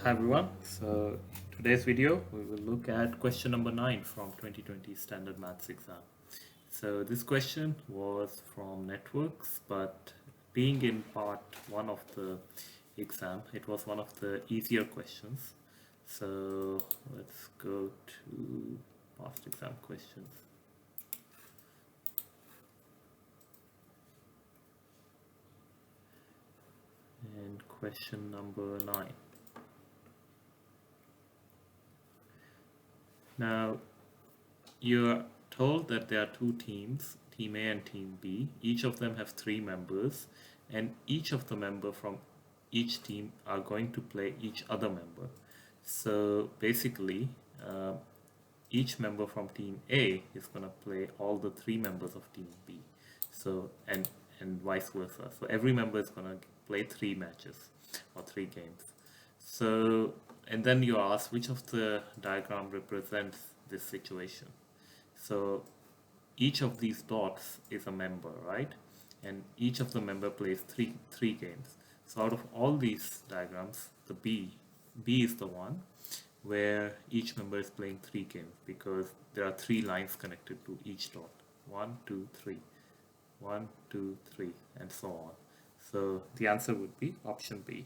Hi everyone. So today's video we will look at question number 9 from 2020 Standard Maths exam. So this question was from networks, but being in part 1 of the exam, it was one of the easier questions. So let's go to past exam questions. And question number 9. Now, you're told that there are two teams, Team A and Team B. Each of them have 3 members, and each of the member from each team are going to play each other member. So basically, each member from Team A is going to play all the 3 members of Team B. So and vice versa. So every member is going to play 3 matches or 3 games. So and then you ask which of the diagram represents this situation. So each of these dots is a member, right? And each of the member plays three games. So out of all these diagrams, the B is the one where each member is playing 3 games because there are 3 lines connected to each dot. 1, 2, 3, 1, 2, 3, and so on. So the answer would be option B.